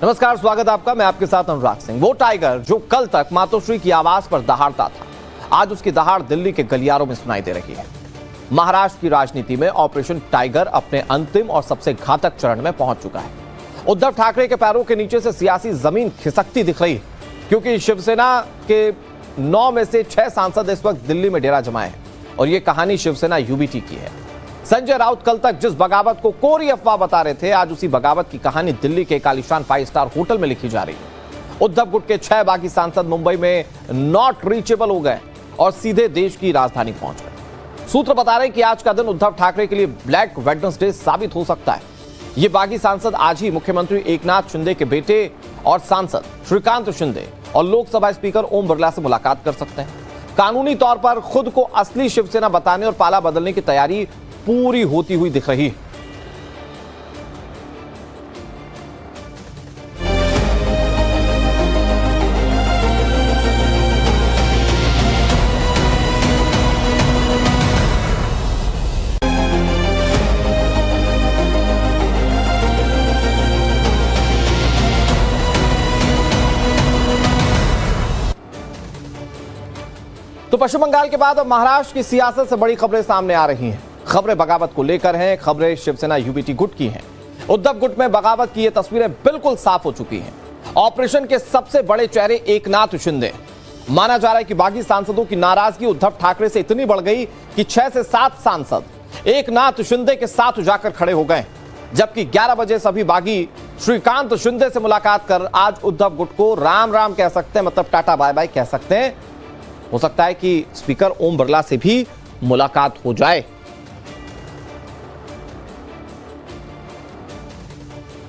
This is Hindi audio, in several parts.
नमस्कार, स्वागत आपका। मैं आपके साथ अनुराग सिंह। वो टाइगर जो कल तक मातोश्री की आवाज पर दहाड़ता था, आज उसकी दहाड़ दिल्ली के गलियारों में सुनाई दे रही है। महाराष्ट्र की राजनीति में ऑपरेशन टाइगर अपने अंतिम और सबसे घातक चरण में पहुंच चुका है। उद्धव ठाकरे के पैरों के नीचे से सियासी जमीन खिसकती दिख रही है, क्योंकि शिवसेना के 9 में से 6 सांसद इस वक्त दिल्ली में डेरा जमाए हैं और यह कहानी शिवसेना यूबीटी की है। संजय राउत कल तक जिस बगावत को कोरी अफवाह बता रहे थे, आज उसी बगावत की कहानी दिल्ली के आलीशान 5 स्टार होटल में लिखी जा रही है। उद्धव गुट के 6 बागी सांसद मुंबई में नॉट रीचेबल हो गए और सीधे देश की राजधानी पहुंच गए। सूत्र बता रहे हैं कि आज का दिन उद्धव ठाकरे के लिए ब्लैक वेडनेसडे साबित हो सकता है। ये बागी सांसद आज ही मुख्यमंत्री एकनाथ शिंदे के बेटे और सांसद श्रीकांत शिंदे और लोकसभा स्पीकर ओम बिरला से मुलाकात कर सकते हैं। कानूनी तौर पर खुद को असली शिवसेना बताने और पाला बदलने की तैयारी पूरी होती हुई दिख रही है। तो पश्चिम बंगाल के बाद अब महाराष्ट्र की सियासत से बड़ी खबरें सामने आ रही हैं। खबरें बगावत को लेकर हैं, खबरें शिवसेना यूबीटी गुट की हैं। उद्धव गुट में बगावत की ये तस्वीरें बिल्कुल साफ हो चुकी हैं। ऑपरेशन के सबसे बड़े चेहरे एकनाथ शिंदे। माना जा रहा है कि बागी सांसदों की नाराजगी उद्धव ठाकरे से इतनी बढ़ गई कि 6 से 7 सांसद एकनाथ शिंदे के साथ जाकर खड़े हो गए, जबकि 11 बजे सभी बागी श्रीकांत शिंदे से मुलाकात कर आज उद्धव गुट को राम राम कह सकते हैं, मतलब टाटा बाय बाय कह सकते हैं। हो सकता है कि स्पीकर ओम बिरला से भी मुलाकात हो जाए।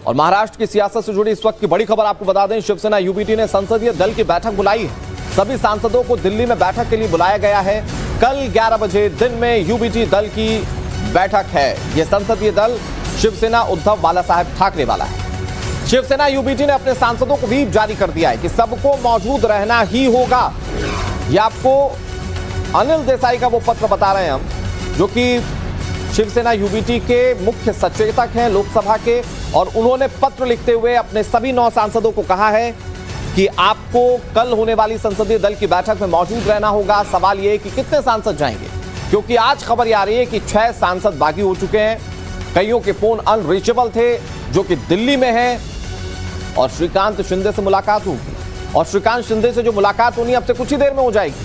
और महाराष्ट्र की सियासत से जुड़ी इस वक्त की बड़ी खबर आपको बता दें, शिवसेना यूबीटी ने संसदीय दल की बैठक बुलाई है। सभी सांसदों को दिल्ली में बैठक के लिए बुलाया गया है। कल 11 बजे दिन में यूबीटी दल की बैठक है। यह संसदीय दल शिवसेना उद्धव बाला साहेब ठाकरे वाला है। शिवसेना यूबीटी ने अपने सांसदों को व्हीप जारी कर दिया है कि सबको मौजूद रहना ही होगा। यह आपको अनिल देसाई का वो पत्र बता रहे हैं हम, जो कि शिवसेना यूबीटी के मुख्य सचेतक हैं लोकसभा के, और उन्होंने पत्र लिखते हुए अपने सभी 9 सांसदों को कहा है कि आपको कल होने वाली संसदीय दल की बैठक में मौजूद रहना होगा। सवाल यह है कि कितने सांसद जाएंगे, क्योंकि आज खबर यह आ रही है कि 6 सांसद बागी हो चुके हैं। कईयों के फोन अनरीचेबल थे, जो कि दिल्ली में है, और श्रीकांत शिंदे से मुलाकात होगी, और श्रीकांत शिंदे से जो मुलाकात होनी अब से कुछ ही देर में हो जाएगी।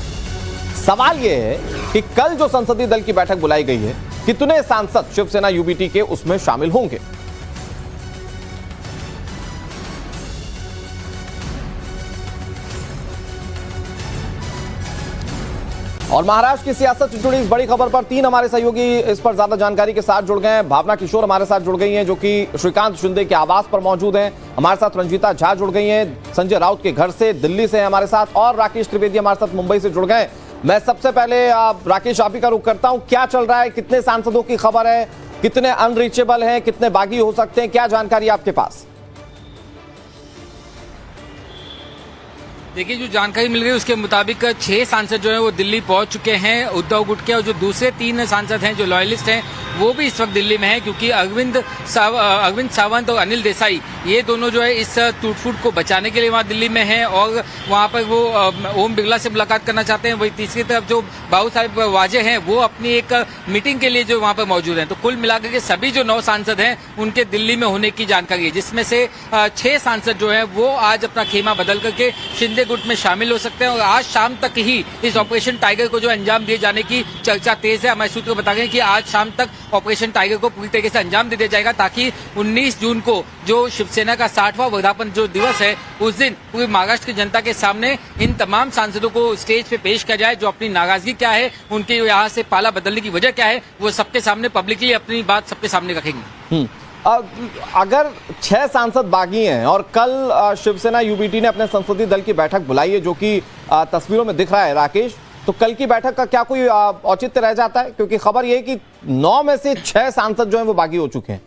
सवाल यह है कि कल जो संसदीय दल की बैठक बुलाई गई है, कितने सांसद शिवसेना यूबीटी के उसमें शामिल होंगे। और महाराष्ट्र की सियासत से जुड़ी इस बड़ी खबर पर 3 हमारे सहयोगी इस पर ज्यादा जानकारी के साथ जुड़ गए हैं। भावना किशोर हमारे साथ जुड़ गई हैं, जो कि श्रीकांत शिंदे के आवास पर मौजूद हैं। हमारे साथ रंजीता झा जुड़ गई हैं, संजय राउत के घर से दिल्ली से हमारे साथ, और राकेश त्रिवेदी हमारे साथ मुंबई से जुड़ गए। मैं सबसे पहले राकेश आप ही का रुख करता हूं, क्या चल रहा है, कितने सांसदों की खबर है, कितने अनरीचेबल हैं, कितने बागी हो सकते हैं, क्या जानकारी आपके पास? देखिए, जो जानकारी मिल रही है उसके मुताबिक 6 सांसद जो है वो दिल्ली पहुंच चुके हैं उद्धव गुट के, और जो दूसरे 3 सांसद हैं जो लॉयलिस्ट हैं वो भी इस वक्त दिल्ली में हैं, क्योंकि अरविंद सावंत और अनिल देसाई ये दोनों जो है इस टूटफूट को बचाने के लिए वहाँ दिल्ली में हैं, और वहाँ पर वो ओम बिरला से मुलाकात करना चाहते हैं। वही तीसरी तरफ जो बाबू साहब वाजे हैं वो अपनी एक मीटिंग के लिए जो वहाँ पर मौजूद हैं। तो कुल मिलाकर के सभी जो 9 सांसद हैं उनके दिल्ली में होने की जानकारी है, जिसमें से 6 सांसद जो है वो आज अपना खेमा बदल करके शिंदे गुट में शामिल हो सकते हैं, और आज शाम तक ही इस ऑपरेशन टाइगर को जो अंजाम दिए जाने की चर्चा तेज है। हमारे सूत्र बता रहे हैं कि आज शाम तक ऑपरेशन टाइगर को पूरी तरीके से अंजाम दे दिया जाएगा, ताकि 19 जून को जो शिवसेना का 60वां वर्धापन जो दिवस है उस दिन पूरी महाराष्ट्र की जनता के सामने इन तमाम सांसदों को स्टेज पे पेश किया जाए। जो अपनी नाराजगी क्या है, उनके यहाँ से पाला बदलने की वजह क्या है, वो सबके सामने पब्लिकली अपनी बात सबके सामने रखेंगे। अगर 6 सांसद बागी हैं और कल शिवसेना यूबीटी ने अपने संसदीय दल की बैठक बुलाई है, जो कि तस्वीरों में दिख रहा है राकेश, तो कल की बैठक का क्या कोई औचित्य रह जाता है? क्योंकि खबर यह है कि 9 में से 6 सांसद जो हैं वो बागी हो चुके हैं।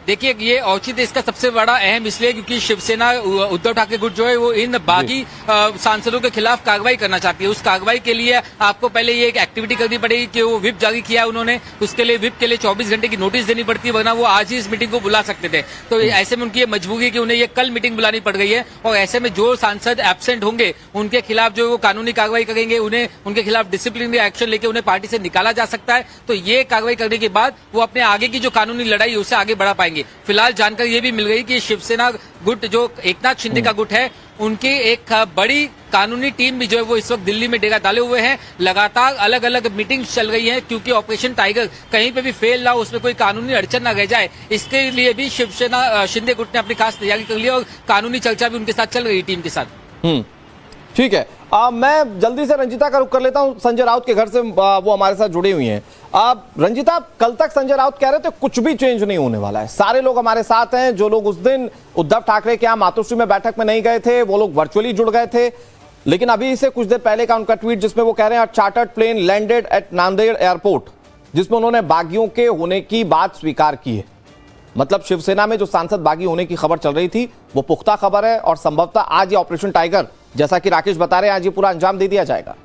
देखिए, ये औचित्य इसका सबसे बड़ा अहम इसलिए क्योंकि शिवसेना उद्धव ठाकरे गुट जो है वो इन बागी सांसदों के खिलाफ कार्रवाई करना चाहती है। उस कार्रवाई के लिए आपको पहले ये एक एक्टिविटी करनी पड़ेगी कि वो व्हिप जारी किया है उन्होंने, उसके लिए व्हिप के लिए 24 घंटे की नोटिस देनी पड़ती है, वरना वो आज ही इस मीटिंग को बुला सकते थे। तो ऐसे में उनकी ये मजबूरी है कि उन्हें ये कल मीटिंग बुलानी पड़ गई है, और ऐसे में जो सांसद एब्सेंट होंगे उनके खिलाफ जो वो कानूनी कार्रवाई करेंगे, उन्हें उनके खिलाफ डिसिप्लिनरी एक्शन लेके उन्हें पार्टी से निकाला जा सकता है। तो ये कार्रवाई करने के बाद वो अपने आगे की जो कानूनी लड़ाई है उसे आगे बढ़ा पाएंगे। फिलहाल जानकारी ये भी मिल गई कि शिवसेना गुट जो एकनाथ शिंदे का गुट है, उनकी एक बड़ी कानूनी टीम भी जो है वो इस वक्त दिल्ली में डेरा डाले हुए हैं। लगातार अलग अलग मीटिंग्स चल रही हैं क्योंकि ऑपरेशन टाइगर कहीं पे भी फेल ना हो, उसमें कोई कानूनी अड़चन ना रह जाए, इसके लिए भी शिवसेना शिंदे गुट ने अपनी खास तैयारी कर ली और कानूनी चर्चा भी उनके साथ चल रही टीम के साथ। ठीक है। मैं जल्दी से रंजिता का रुख कर लेता हूं, संजय राउत के घर से वो हमारे साथ जुड़ी हुई हैं। रंजिता, कल तक संजय राउत कह रहे थे कुछ भी चेंज नहीं होने वाला है, सारे लोग हमारे साथ हैं। जो लोग उस दिन उद्धव ठाकरे के यहाँ मातोश्री में बैठक में नहीं गए थे वो लोग वर्चुअली जुड़ गए थे, लेकिन अभी से कुछ देर पहले का उनका ट्वीट जिसमें वो कह रहे हैं chartered plane landed at Nanded airport, जिसमें उन्होंने बागियों के होने की बात स्वीकार की है। मतलब शिवसेना में जो सांसद बागी होने की खबर चल रही थी वो पुख्ता खबर है, और संभवतः आज ये ऑपरेशन टाइगर, जैसा कि राकेश बता रहे हैं, आज ये पूरा अंजाम दे दिया जाएगा।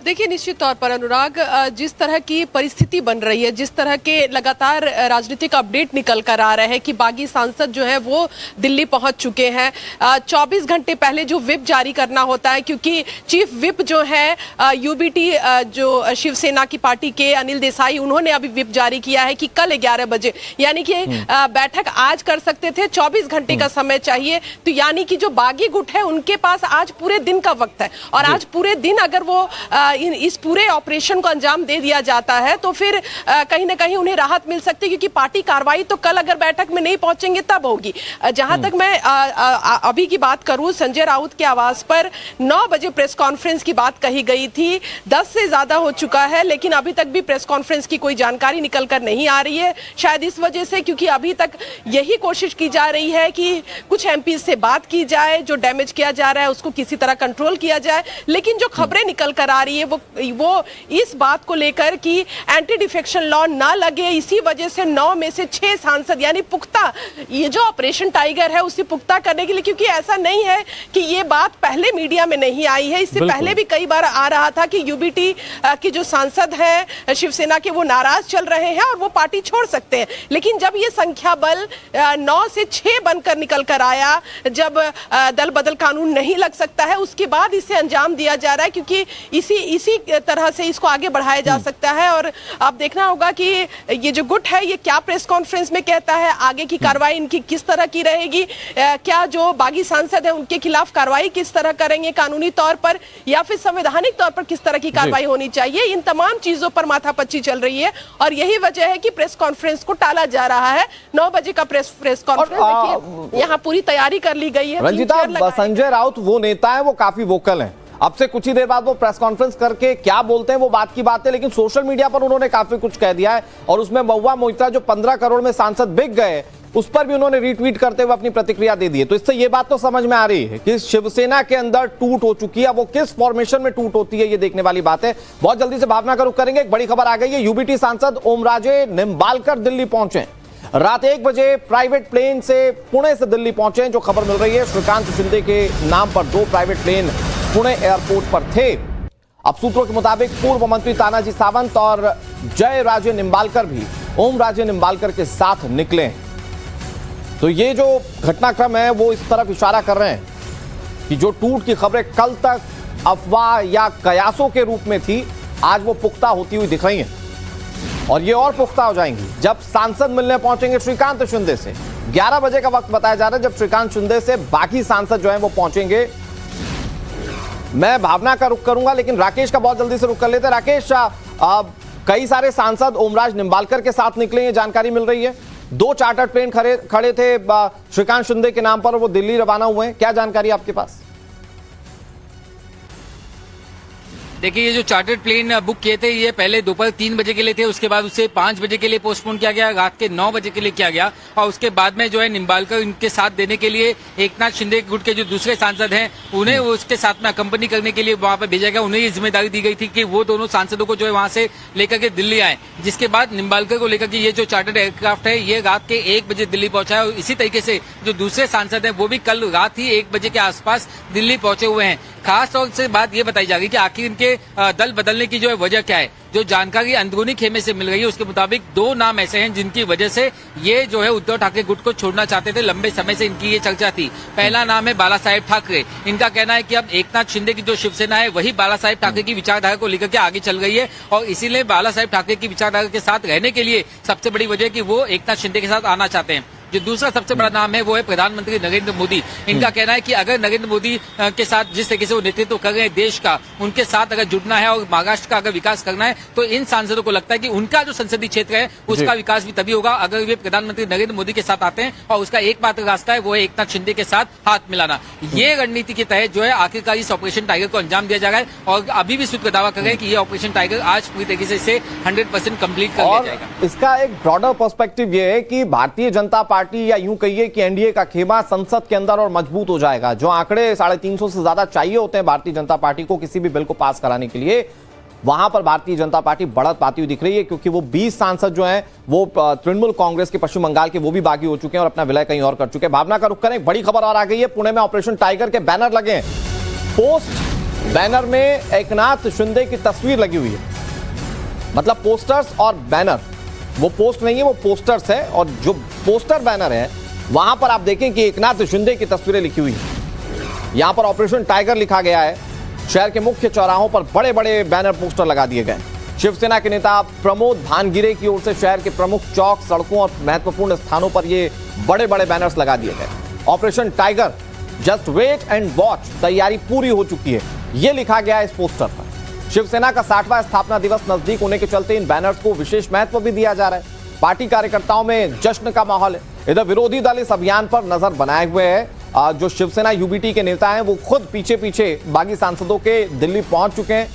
देखिए, निश्चित तौर पर अनुराग, जिस तरह की परिस्थिति बन रही है, जिस तरह के लगातार राजनीतिक अपडेट निकल कर आ रहे हैं कि बागी सांसद जो है वो दिल्ली पहुंच चुके हैं। 24 घंटे पहले जो व्हिप जारी करना होता है, क्योंकि चीफ व्हिप जो है यूबीटी जो शिवसेना की पार्टी के अनिल देसाई, उन्होंने अभी व्हिप जारी किया है कि कल 11 बजे, यानी कि बैठक आज कर सकते थे, 24 घंटे का समय चाहिए। तो यानी कि जो बागी गुट है उनके पास आज पूरे दिन का वक्त है, और आज पूरे दिन अगर वो इस पूरे ऑपरेशन को अंजाम दे दिया जाता है तो फिर कहीं ना कहीं उन्हें राहत मिल सकती है, क्योंकि पार्टी कार्रवाई तो कल अगर बैठक में नहीं पहुंचेंगे तब होगी। जहां तक मैं अभी की बात करूं, संजय राउत के आवास पर 9 बजे प्रेस कॉन्फ्रेंस की बात कही गई थी, 10 से ज्यादा हो चुका है, लेकिन अभी तक भी प्रेस कॉन्फ्रेंस की कोई जानकारी निकल कर नहीं आ रही है। शायद इस वजह से, क्योंकि अभी तक यही कोशिश की जा रही है कि कुछ एमपी से बात की जाए, जो डैमेज किया जा रहा है उसको किसी तरह कंट्रोल किया जाए। लेकिन जो खबरें निकल कर आ रही है वो इस बात को लेकर कि एंटी डिफेक्शन लॉ ना लगे, इसी वजह से 9 में से 6 सांसद, यानी पुख्ता, ये जो ऑपरेशन टाइगर है उसे पुख्ता करने के लिए, क्योंकि ऐसा नहीं है कि ये बात पहले मीडिया में नहीं आई है, इससे पहले भी कई बार आ रहा था कि यूबीटी की जो सांसद हैं शिवसेना के, वो नाराज चल रहे हैं और वो पार्टी छोड़ सकते हैं। लेकिन जब ये संख्या बल 9 से 6 बनकर निकल कर आया, जब दल बदल कानून नहीं लग सकता है, उसके बाद इसे अंजाम दिया जा रहा है, क्योंकि इसी तरह से इसको आगे बढ़ाया जा सकता है। और अब देखना होगा कि ये जो गुट है ये क्या प्रेस कॉन्फ्रेंस में कहता है, आगे की कार्रवाई इनकी किस तरह की रहेगी, क्या जो बागी सांसद है उनके खिलाफ कार्रवाई किस तरह करेंगे कानूनी तौर पर, या फिर संवैधानिक तौर पर किस तरह की कार्रवाई होनी चाहिए, इन तमाम चीजों पर माथापच्ची चल रही है। और यही वजह है कि प्रेस कॉन्फ्रेंस को टाला जा रहा है। 9 बजे का प्रेस कॉन्फ्रेंस, देखिए यहाँ पूरी तैयारी कर ली गई है। रंजिता, संजय राउत वो नेता है, वो काफी वोकल है, अब से कुछ ही देर बाद वो प्रेस कॉन्फ्रेंस करके क्या बोलते हैं वो बात की बात है, लेकिन सोशल मीडिया पर उन्होंने काफी कुछ कह दिया है, और उसमें महुआ मोइत्रा जो 15 करोड़ में सांसद बिक गए, उस पर भी उन्होंने रीट्वीट करते हुए अपनी प्रतिक्रिया दे दी है। तो इससे ये बात तो समझ में आ रही है कि शिवसेना के अंदर टूट हो चुकी है। वो किस फॉर्मेशन में टूट होती है ये देखने वाली बात है। बहुत जल्दी से भावना का रुख करेंगे। एक बड़ी खबर आ गई है, यूबीटी सांसद ओमराजे निम्बालकर दिल्ली पहुंचे, रात 1 बजे प्राइवेट प्लेन से पुणे से दिल्ली पहुंचे। जो खबर मिल रही है, श्रीकांत शिंदे के नाम पर 2 प्राइवेट प्लेन पुणे एयरपोर्ट पर थे। अब सूत्रों के मुताबिक पूर्व मंत्री तानाजी सावंत और जय राजे निम्बालकर भी ओम राजे निम्बालकर के साथ निकले। तो ये जो घटनाक्रम है वो इस तरफ इशारा कर रहे हैं कि जो टूट की खबरें कल तक अफवाह या कयासों के रूप में थी, आज वो पुख्ता होती हुई दिख रही हैं, और ये और पुख्ता हो जाएंगी जब सांसद मिलने पहुंचेंगे श्रीकांत शिंदे से। 11 बजे का वक्त बताया जा रहा है जब श्रीकांत शिंदे से बाकी सांसद जो हैं वो पहुंचेंगे। मैं भावना का रुख करूंगा, लेकिन राकेश का बहुत जल्दी से रुख कर लेते हैं। राकेश, कई सारे सांसद ओमराज निम्बालकर के साथ निकले, ये जानकारी मिल रही है। 2 चार्टर्ड प्लेन खड़े थे श्रीकांत शिंदे के नाम पर, वो दिल्ली रवाना हुए हैं, क्या जानकारी आपके पास? देखिए, ये जो चार्टर्ड प्लेन बुक किए थे ये पहले दोपहर 3 बजे के लिए थे, उसके बाद उसे 5 बजे के लिए पोस्टपोन किया गया, रात के 9 बजे के लिए किया गया, और उसके बाद में जो है निम्बालकर इनके साथ देने के लिए एकनाथ शिंदे गुट के जो दूसरे सांसद हैं उन्हें उसके साथ में कंपनी करने के लिए वहां पर भेजा गया। उन्हें ये जिम्मेदारी दी गई थी कि वो दोनों सांसदों को जो है वहां से लेकर के दिल्ली आए, जिसके बाद निम्बालकर को लेकर के ये जो चार्टर्ड एयरक्राफ्ट है ये रात के 1 बजे दिल्ली पहुंचा है, और इसी तरीके से जो दूसरे सांसद हैं वो भी कल रात ही 1 बजे के आसपास दिल्ली पहुंचे हुए हैं। खास तौर से बात ये बताई जा रही है कि आखिर इनके दल बदलने की जो है वजह क्या है। जो जानकारी अंदरूनी खेमे से मिल रही है उसके मुताबिक 2 नाम ऐसे हैं जिनकी वजह से ये जो है उद्धव ठाकरे गुट को छोड़ना चाहते थे, लंबे समय से इनकी ये चर्चा थी। पहला नाम है बाला साहेब ठाकरे। इनका कहना है कि अब एकनाथ शिंदे की जो शिवसेना है वही बाला साहेब ठाकरे की विचारधारा को लेकर के आगे चल गई है, और इसीलिए बाला साहेब ठाकरे की विचारधारा के साथ रहने के लिए सबसे बड़ी वजह कि वो एकनाथ शिंदे के साथ आना चाहते हैं। जो दूसरा सबसे बड़ा नाम है वो है प्रधानमंत्री नरेंद्र मोदी। इनका कहना है कि अगर नरेंद्र मोदी के साथ जिस तरीके से वो नेतृत्व कर रहे हैं देश का, उनके साथ अगर जुड़ना है और महाराष्ट्र का अगर विकास करना है तो इन सांसदों को लगता है कि उनका जो संसदीय क्षेत्र है उसका विकास भी तभी होगा अगर वे प्रधानमंत्री नरेंद्र मोदी के साथ आते हैं, और उसका एकमात्र रास्ता है वो है एकनाथ शिंदे के साथ हाथ मिलाना। ये रणनीति के तहत जो है आखिरकार इस ऑपरेशन टाइगर को अंजाम दिया जा रहा है, और अभी भी सूत्र दावा कर रहे हैं कि ये ऑपरेशन टाइगर आज पूरी तरीके से इसे 100% कंप्लीट कर लिया जाएगा। इसका एक ब्रॉडर पर्सपेक्टिव ये है कि भारतीय जनता पार्टी या यूं कहिए कि एनडीए का खेमा संसद के अंदर और मजबूत हो जाएगा। जो आंकड़े 350 से ज्यादा चाहिए होते हैं भारतीय जनता पार्टी को किसी भी बिल को पास कराने के लिए, वहां पर भारतीय जनता पार्टी बढ़त पाती हुई दिख रही है, क्योंकि वो 20 सांसद जो हैं वो तृणमूल कांग्रेस के पश्चिम बंगाल के वो भी बागी हो चुके हैं और अपना विलय कहीं और कर चुके हैं। भावना का रुख करें, बड़ी खबर और आ गई है। पुणे में ऑपरेशन टाइगर के बैनर लगे हैं। पोस्ट बैनर में एकनाथ शिंदे की तस्वीर लगी हुई है, मतलब पोस्टर्स और बैनर, वो पोस्ट नहीं है वो पोस्टर्स है, और जो पोस्टर बैनर है वहां पर आप देखें कि एकनाथ शिंदे की तस्वीरें लिखी हुई है। यहां पर ऑपरेशन टाइगर लिखा गया है। शहर के मुख्य चौराहों पर बड़े बड़े बैनर पोस्टर लगा दिए गए। शिवसेना के नेता प्रमोद भानगिरे की ओर से शहर के प्रमुख चौक, सड़कों और महत्वपूर्ण स्थानों पर ये बड़े बड़े बैनर्स लगा दिए गए। Operation tiger, just wait and watch, तैयारी पूरी हो चुकी है, ये लिखा गया है इस पोस्टर पर। शिवसेना का 60वां स्थापना दिवस नजदीक होने के चलते इन बैनर्स को विशेष महत्व भी दिया जा रहा है। पार्टी कार्यकर्ताओं में जश्न का माहौल है। इधर विरोधी दल इस अभियान पर नजर बनाए हुए हैं। जो शिवसेना यूबीटी के नेता हैं वो खुद पीछे पीछे बागी सांसदों के दिल्ली पहुंच चुके हैं,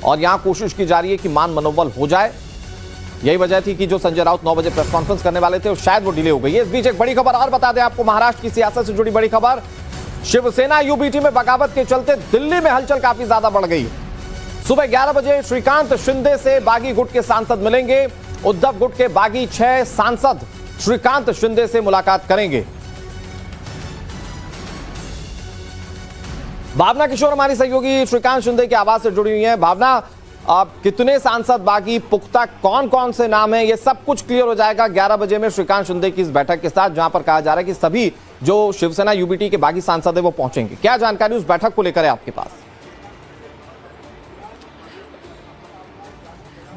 और यहां कोशिश की जा रही है कि मान मनोबल हो जाए। यही वजह थी कि जो संजय राउत 9 बजे प्रेस कॉन्फ्रेंस करने वाले थे शायद वो डिले हो गई है। इस बीच एक बड़ी खबर और बता दें आपको, महाराष्ट्र की सियासत से जुड़ी बड़ी खबर। शिवसेना यूबीटी में बगावत के चलते दिल्ली में हलचल काफी ज्यादा बढ़ गई है। सुबह 11 बजे श्रीकांत शिंदे से बागी गुट के सांसद मिलेंगे। उद्धव गुट के बागी 6 सांसद श्रीकांत शिंदे से मुलाकात करेंगे। भावना किशोर हमारी सहयोगी श्रीकांत शिंदे के आवाज से जुड़ी हुई है। भावना, आप कितने सांसद बागी, पुख्ता कौन कौन से नाम हैं, ये सब कुछ क्लियर हो जाएगा 11 बजे में श्रीकांत शिंदे की इस बैठक के साथ, जहां पर कहा जा रहा है कि सभी जो शिवसेना यूबीटी के बागी सांसद है वो पहुंचेंगे। क्या जानकारी उस बैठक को लेकर है आपके पास?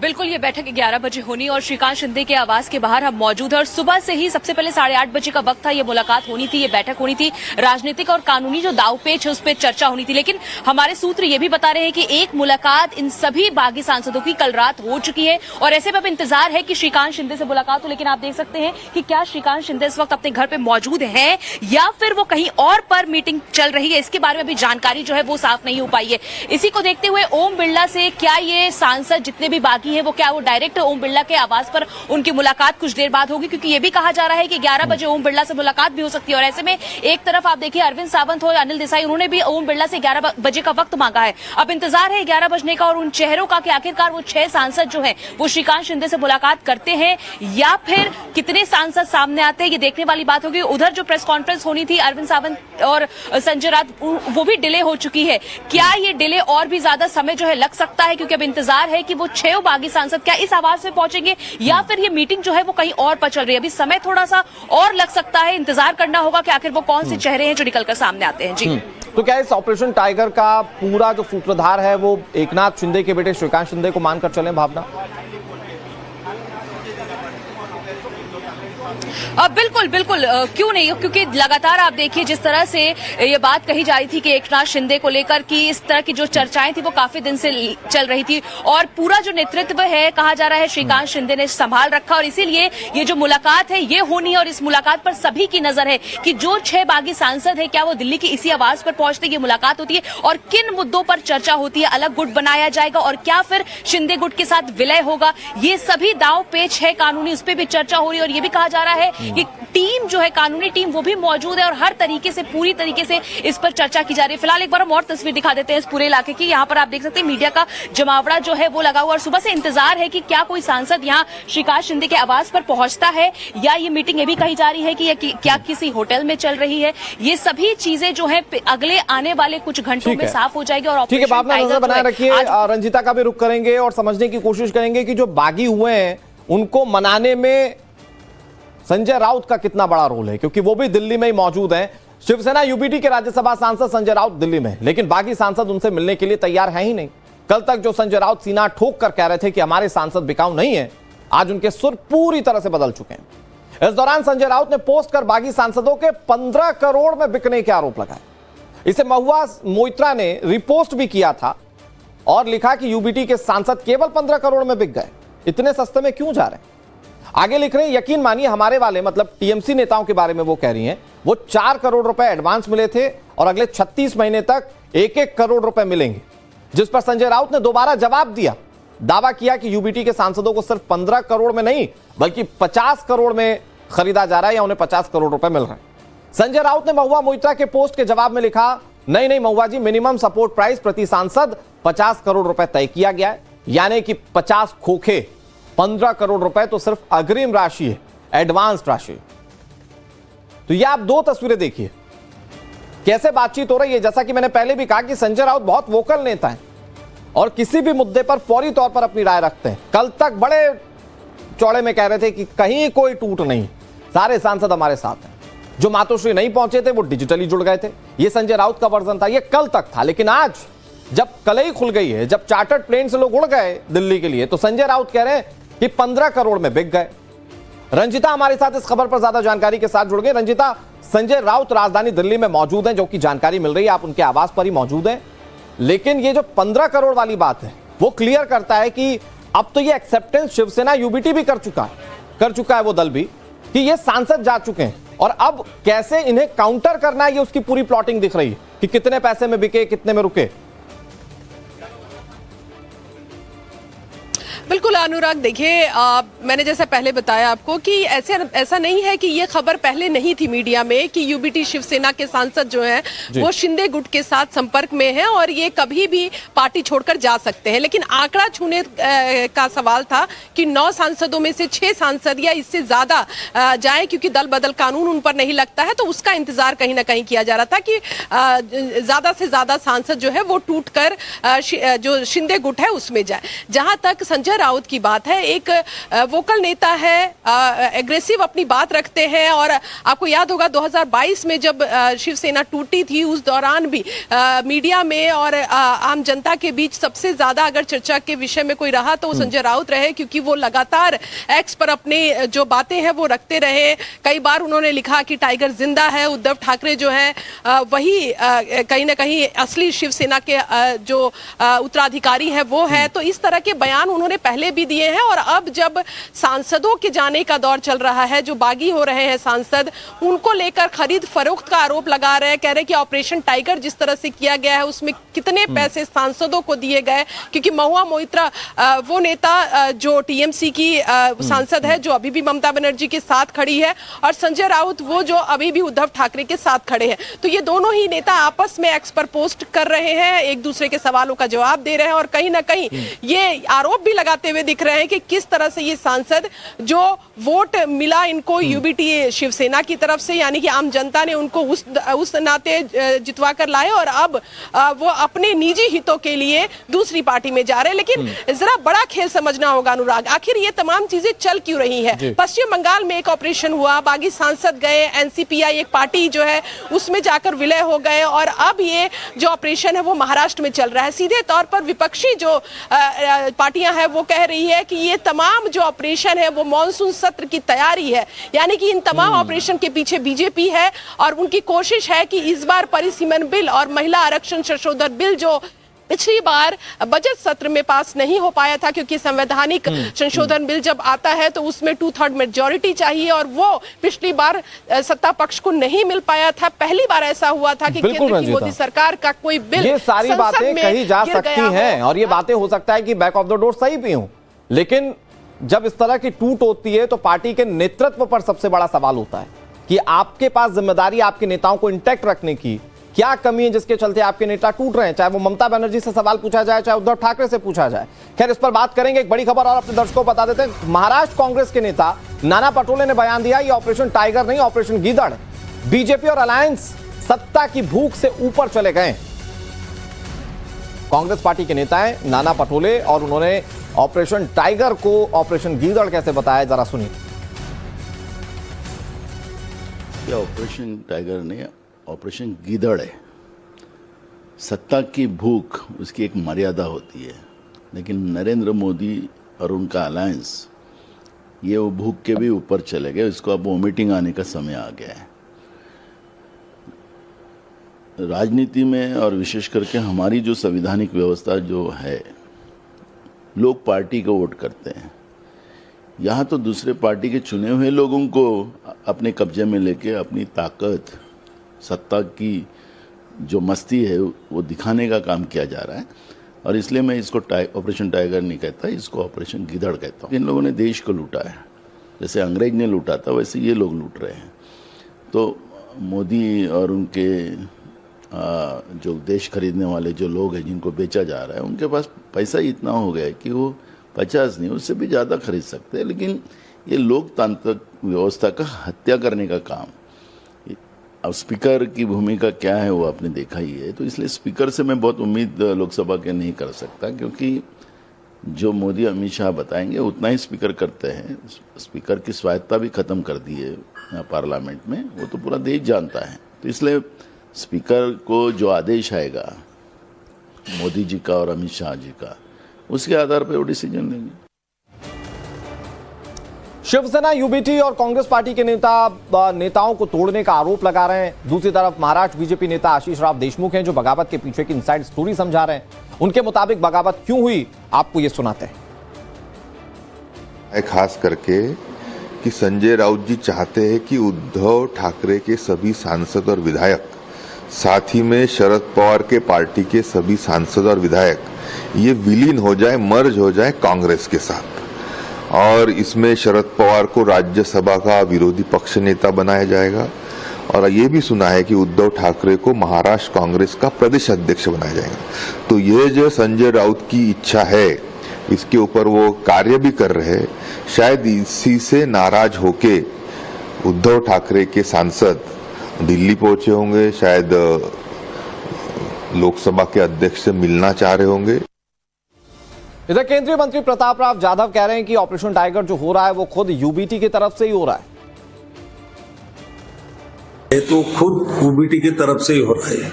बिल्कुल, ये बैठक 11 बजे होनी और श्रीकांत शिंदे के आवास के बाहर हम मौजूद हैं, और सुबह से ही सबसे पहले 8:30 बजे का वक्त था, ये मुलाकात होनी थी, ये बैठक होनी थी। राजनीतिक और कानूनी जो दावपेच है उस पर चर्चा होनी थी, लेकिन हमारे सूत्र ये भी बता रहे हैं कि एक मुलाकात इन सभी बागी सांसदों की कल रात हो चुकी है, और ऐसे में अब इंतजार है कि श्रीकांत शिंदे से मुलाकात हो। लेकिन आप देख सकते हैं कि क्या श्रीकांत शिंदे इस वक्त अपने घर पे मौजूद हैं या फिर वो कहीं और पर मीटिंग चल रही है, इसके बारे में अभी जानकारी जो है वो साफ नहीं हो पाई है। इसी को देखते हुए ओम बिरला से क्या ये सांसद जितने भी बागी हैं वो क्या वो डायरेक्ट ओम बिरला के आवास पर उनकी मुलाकात कुछ देर बाद होगी, क्योंकि ये भी कहा जा रहा है कि 11 बजे ओम बिरला से मुलाकात भी हो सकती है। और ऐसे में एक तरफ आप देखिए अरविंद सावंत हो या अनिल देसाई, उन्होंने भी ओम बिरला से 11 बजे का वक्त मांगा है। अब इंतजार है 11 बजने का और उन चेहरों का कि आखिरकार वो 6 सांसद जो हैं वो श्रीकांत शिंदे से मुलाकात करते हैं या फिर कितने सांसद सामने आते हैं, ये देखने वाली बात होगी। उधर जो प्रेस कॉन्फ्रेंस होनी थी अरविंद सावंत और संजय राउत, वो भी डिले हो चुकी है। क्या ये डिले और भी ज्यादा समय जो है लग सकता है, क्योंकि अब इंतजार है कि वो 6 बागी सांसद क्या इस आवाज से पहुंचेंगे या फिर ये मीटिंग जो है वो कहीं और पर चल रही है। अभी समय थोड़ा सा और लग सकता है, इंतजार करना होगा कि आखिर वो कौन से चेहरे हैं जो निकलकर सामने आते हैं। जी, तो क्या इस ऑपरेशन टाइगर का पूरा जो सूत्रधार है वो एकनाथ शिंदे के बेटे श्रीकांत शिंदे को मानकर चलें? भावना, बिल्कुल बिल्कुल क्यों नहीं, क्योंकि लगातार आप देखिए जिस तरह से ये बात कही जा रही थी कि एकनाथ शिंदे को लेकर कि इस तरह की जो चर्चाएं थी वो काफी दिन से चल रही थी और पूरा जो नेतृत्व है कहा जा रहा है श्रीकांत शिंदे ने संभाल रखा और इसीलिए ये जो मुलाकात है ये होनी है और इस मुलाकात पर सभी की नजर है कि जो 6 बागी सांसद है क्या वो दिल्ली की इसी आवाज पर पहुंचते ये मुलाकात होती है और किन मुद्दों पर चर्चा होती है, अलग गुट बनाया जाएगा और क्या फिर शिंदे गुट के साथ विलय होगा, ये सभी दांव पेच है कानूनी, उस पर भी चर्चा हो रही है और ये भी कहा जा रहा है कि टीम जो है कानूनी टीम वो भी मौजूद है और हर तरीके से पूरी तरीके से इस पर चर्चा की जा रही है। फिलहाल एक बार हम और तस्वीर दिखा देते हैं इस पूरे इलाके की। यहाँ पर आप देख सकते हैं मीडिया का जमावड़ा जो है वो लगा हुआ और सुबह से इंतजार है कि क्या कोई सांसद यहाँ श्रीकांत शिंदे के आवास पर पहुंचता है या ये मीटिंग ये भी कही जा रही है कि क्या किसी होटल में चल रही है। ये सभी चीजें जो है अगले आने वाले कुछ घंटों में साफ हो जाएगी और ठीक है, भावना नजर बनाए रखिए। रंजिता का भी रुख करेंगे और समझने की कोशिश करेंगे कि जो बागी हुए हैं उनको मनाने में संजय राउत का कितना बड़ा रोल है, क्योंकि वो भी दिल्ली में ही मौजूद हैं। शिवसेना यूबीटी के राज्यसभा सांसद संजय राउत दिल्ली में, लेकिन बागी सांसद उनसे मिलने के लिए तैयार है ही नहीं। कल तक जो संजय राउत सीना ठोक कर कह रहे थे कि हमारे सांसद बिकाऊ नहीं है, आज उनके सुर पूरी तरह से बदल चुके हैं। इस दौरान संजय राउत ने पोस्ट कर बागी सांसदों के 15 करोड़ में बिकने के आरोप लगाए। इसे महुआ मोइत्रा ने रिपोस्ट भी किया था और लिखा कि यूबीटी के सांसद केवल 15 करोड़ में बिक गए, इतने सस्ते में क्यों जा रहे हैं। आगे लिख रहे हैं, यकीन मानिए हमारे वाले मतलब टीएमसी नेताओं के बारे में वो कह रही हैं, वो 4 करोड़ रुपए एडवांस मिले थे और अगले 36 महीने तक 1-1 करोड़ रुपए मिलेंगे। जिस पर संजय राउत ने दोबारा जवाब दिया, दावा किया कि यूबीटी के सांसदों को सिर्फ 15 करोड़ में नहीं बल्कि 50 करोड़ में खरीदा जा रहा है या उन्हें 50 करोड़ रुपए मिल रहे हैं। संजय राउत ने महुआ मोइत्रा के पोस्ट के जवाब में लिखा, नहीं महुआ जी, मिनिमम सपोर्ट प्राइस प्रति सांसद 50 करोड़ रुपए तय किया गया है, यानी कि 50 खोखे, 15 करोड़ रुपए तो सिर्फ अग्रिम राशि है, एडवांस राशि। तो ये आप 2 तस्वीरें देखिए कैसे बातचीत हो रही है। जैसा कि मैंने पहले भी कहा कि संजय राउत बहुत वोकल नेता है और किसी भी मुद्दे पर फौरी तौर पर अपनी राय रखते हैं। कल तक बड़े चौड़े में कह रहे थे कि कहीं कोई टूट नहीं, सारे सांसद हमारे साथ हैं। जो मातोश्री नहीं पहुंचे थे वो डिजिटली जुड़ गए थे, ये संजय राउत का वर्जन था, ये कल तक था। लेकिन आज जब कलई खुल गई है, जब चार्टर्ड प्लेन से लोग उड़ गए दिल्ली के लिए, तो संजय राउत कह रहे हैं कि 15 करोड़ में बिक गए। रंजिता हमारे साथ इस खबर पर ज्यादा जानकारी के साथ जुड़ गए। रंजिता, संजय राउत राजधानी दिल्ली में मौजूद हैं, जो कि जानकारी मिल रही है, आप उनके आवास पर ही मौजूद हैं। लेकिन ये जो 15 करोड़ वाली बात है वो क्लियर करता है कि अब तो ये एक्सेप्टेंस शिवसेना यूबीटी भी कर चुका है वो दल भी, कि ये सांसद जा चुके हैं और अब कैसे इन्हें काउंटर करना है, ये उसकी पूरी प्लॉटिंग दिख रही है कि कितने पैसे में बिके, कितने में रुके। बिल्कुल अनुराग, देखिए मैंने जैसे पहले बताया आपको कि ऐसा नहीं है कि ये खबर पहले नहीं थी मीडिया में कि यूबीटी शिवसेना के सांसद जो हैं वो शिंदे गुट के साथ संपर्क में हैं और ये कभी भी पार्टी छोड़कर जा सकते हैं। लेकिन आंकड़ा छूने का सवाल था कि 9 सांसदों में से 6 सांसद या इससे ज्यादा जाए, क्योंकि दल बदल कानून उन पर नहीं लगता है, तो उसका इंतजार कहीं ना कहीं किया जा रहा था कि ज्यादा से ज्यादा सांसद जो है वो टूट कर जो शिंदे गुट है उसमें जाए। जहां तक संजय राउत की बात है, एक वोकल नेता है, एग्रेसिव अपनी बात रखते हैं और आपको याद होगा 2022 में जब शिवसेना टूटी थी उस दौरान भी मीडिया में और आम जनता के बीच सबसे ज्यादा अगर चर्चा के विषय में कोई रहा तो वो संजय राउत रहे, क्योंकि वो लगातार एक्स पर अपने जो बातें हैं वो रखते रहे। कई बार उन्होंने लिखा कि टाइगर जिंदा है, उद्धव ठाकरे जो है वही कहीं ना कहीं असली शिवसेना के जो उत्तराधिकारी है वो है। तो इस तरह के बयान उन्होंने पहले भी दिए हैं और अब जब सांसदों के जाने का दौर चल रहा है, जो बागी हो रहे हैं सांसद, उनको लेकर खरीद फरोख्त का आरोप लगा रहे हैं, कह रहे हैं कि ऑपरेशन टाइगर जिस तरह से किया गया है उसमें कितने पैसे सांसदों को दिए गए, क्योंकि महुआ मोइत्रा वो नेता जो टीएमसी की सांसद है जो अभी भी ममता बनर्जी के साथ खड़ी है और संजय राउत वो जो अभी भी उद्धव ठाकरे के साथ खड़े हैं। तो ये दोनों ही नेता आपस में एक्स पर पोस्ट कर रहे हैं, एक दूसरे के सवालों का जवाब दे रहे हैं और कहीं ना कहीं ये आरोप भी लगाते हुए दिख रहे हैं कि किस तरह से ये सांसद जो वोट मिला इनको यूबीटी शिवसेना की तरफ से, यानी कि आम जनता ने उनको उस नाते जितवा कर लाए और अब वो अपने निजी हितों के लिए दूसरी पार्टी में जा रहे हैं। लेकिन जरा बड़ा खेल समझना होगा अनुराग, आखिर ये तमाम चीजें चल क्यों रही है। पश्चिम बंगाल में एक ऑपरेशन हुआ, बागी सांसद गए, एनसीपीआई एक पार्टी जो है उसमें जाकर विलय हो गए और अब ये जो ऑपरेशन है वो महाराष्ट्र में चल रहा है। सीधे तौर पर विपक्षी जो पार्टियां हैं वो कह रही है कि ये तमाम जो ऑपरेशन है वो मॉनसून सत्र की तैयारी है, यानी कि इन तमाम ऑपरेशन के पीछे बीजेपी है और उनकी कोशिश है कि इस बार परिसीमन बिल और महिला आरक्षण संशोधन बिल जो पिछली बार बजट सत्र में पास नहीं हो पाया था, क्योंकि संवैधानिक संशोधन बिल जब आता है तो उसमें 2/3 मेजॉरिटी चाहिए और वो पिछली बार सत्ता पक्ष को नहीं मिल पाया था। पहली बार ऐसा हुआ था कि केंद्र की मोदी सरकार का कोई बिल ये सारी बातें कही जा सकती हैं और ये बातें हो सकता है कि बैक ऑफ द डोर सही भी हों, लेकिन जब इस तरह की टूट होती है तो पार्टी के नेतृत्व पर सबसे बड़ा सवाल होता है कि आपके पास जिम्मेदारी आपके नेताओं को इंटैक्ट रखने की क्या कमी है जिसके चलते आपके नेता टूट रहे हैं। चाहे वो ममता बनर्जी से सवाल पूछा जाए, चाहे उद्धव ठाकरे से पूछा जाए। खैर, इस पर बात करेंगे। एक बड़ी खबर और अपने दर्शकों को बता देते हैं। महाराष्ट्र कांग्रेस के नेता नाना पटोले ने बयान दिया, ये ऑपरेशन टाइगर नहीं, ऑपरेशन गीदड़। बीजेपी और अलायंस सत्ता की भूख से ऊपर चले गए। कांग्रेस पार्टी के नेता हैं नाना पटोले और उन्होंने ऑपरेशन टाइगर को ऑपरेशन गीदड़ कैसे बताया, जरा सुनिए। ऑपरेशन टाइगर नहीं, ऑपरेशन गीदड़ है। सत्ता की भूख, उसकी एक मर्यादा होती है, लेकिन नरेंद्र मोदी और उनका अलायंस ये वो भूख के भी ऊपर चले गए। इसको अब वोमिटिंग आने का समय आ गया है। राजनीति में और विशेष करके हमारी जो संवैधानिक व्यवस्था जो है, लोग पार्टी को वोट करते हैं। यहाँ तो दूसरे पार्टी के चुने हुए लोगों को अपने कब्जे में लेके अपनी ताकत, सत्ता की जो मस्ती है वो दिखाने का काम किया जा रहा है। और इसलिए मैं इसको ऑपरेशन टाइगर नहीं कहता, इसको ऑपरेशन गीदड़ कहता हूँ। इन लोगों ने देश को लूटा है, जैसे अंग्रेज ने लूटा था वैसे ये लोग लूट रहे हैं। तो मोदी और उनके जो देश खरीदने वाले जो लोग हैं, जिनको बेचा जा रहा है, उनके पास पैसा इतना हो गया है कि वो 50 नहीं, उससे भी ज़्यादा खरीद सकते हैं। लेकिन ये लोकतांत्रिक व्यवस्था का हत्या करने का काम, अब स्पीकर की भूमिका क्या है वो आपने देखा ही है। तो इसलिए स्पीकर से मैं बहुत उम्मीद लोकसभा के नहीं कर सकता, क्योंकि जो मोदी अमित शाह बताएंगे उतना ही स्पीकर करते हैं। स्पीकर की स्वायत्ता भी खत्म कर दी है पार्लियामेंट में, वो तो पूरा देश जानता है। तो इसलिए स्पीकर को जो आदेश आएगा मोदी जी का और अमित शाह जी का, उसके आधार पर वो डिसीजन लेंगे। शिवसेना, यूबीटी और कांग्रेस पार्टी के नेताओं को तोड़ने का आरोप लगा रहे हैं। दूसरी तरफ महाराष्ट्र बीजेपी नेता आशीष राव देशमुख हैं जो बगावत के पीछे की इनसाइड स्टोरी समझा रहे हैं। उनके मुताबिक बगावत क्यों हुई, आपको ये सुनाते हैं। खास करके कि संजय राउत जी चाहते हैं कि उद्धव ठाकरे के सभी सांसद और विधायक, साथ ही में शरद पवार के पार्टी के सभी सांसद और विधायक ये विलीन हो जाए, मर्ज हो जाए कांग्रेस के साथ। और इसमें शरद पवार को राज्यसभा का विरोधी पक्ष नेता बनाया जाएगा। और ये भी सुना है कि उद्धव ठाकरे को महाराष्ट्र कांग्रेस का प्रदेश अध्यक्ष बनाया जाएगा। तो ये जो संजय राउत की इच्छा है, इसके ऊपर वो कार्य भी कर रहे हैं। शायद इसी से नाराज होके उद्धव ठाकरे के सांसद दिल्ली पहुंचे होंगे, शायद लोकसभा के अध्यक्ष से मिलना चाह रहे होंगे। इधर केंद्रीय मंत्री प्रताप राव जाधव कह रहे हैं कि ऑपरेशन टाइगर जो हो रहा है वो खुद यूबीटी की तरफ से ही हो रहा है। ये तो खुद यूबीटी की तरफ से ही हो रहा है।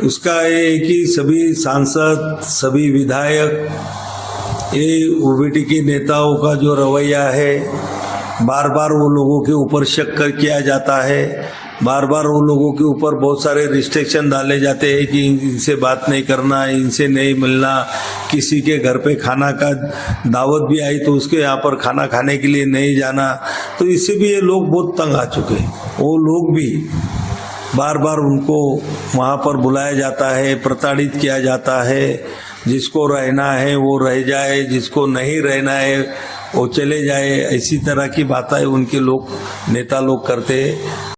उसका ये कि सभी सांसद, सभी विधायक, ये यूबीटी के नेताओं का जो रवैया है, बार बार वो लोगों के ऊपर शक किया जाता है, बार बार वो लोगों के ऊपर बहुत सारे रिस्ट्रिक्शन डाले जाते हैं कि इनसे बात नहीं करना, इनसे नहीं मिलना, किसी के घर पे खाना का दावत भी आई तो उसके यहाँ पर खाना खाने के लिए नहीं जाना। तो इससे भी ये लोग बहुत तंग आ चुके हैं। वो लोग भी बार बार उनको वहाँ पर बुलाया जाता है, प्रताड़ित किया जाता है। जिसको रहना है वो रह जाए, जिसको नहीं रहना है वो चले जाए, ऐसी तरह की बातें उनके लोग, नेता लोग करते हैं।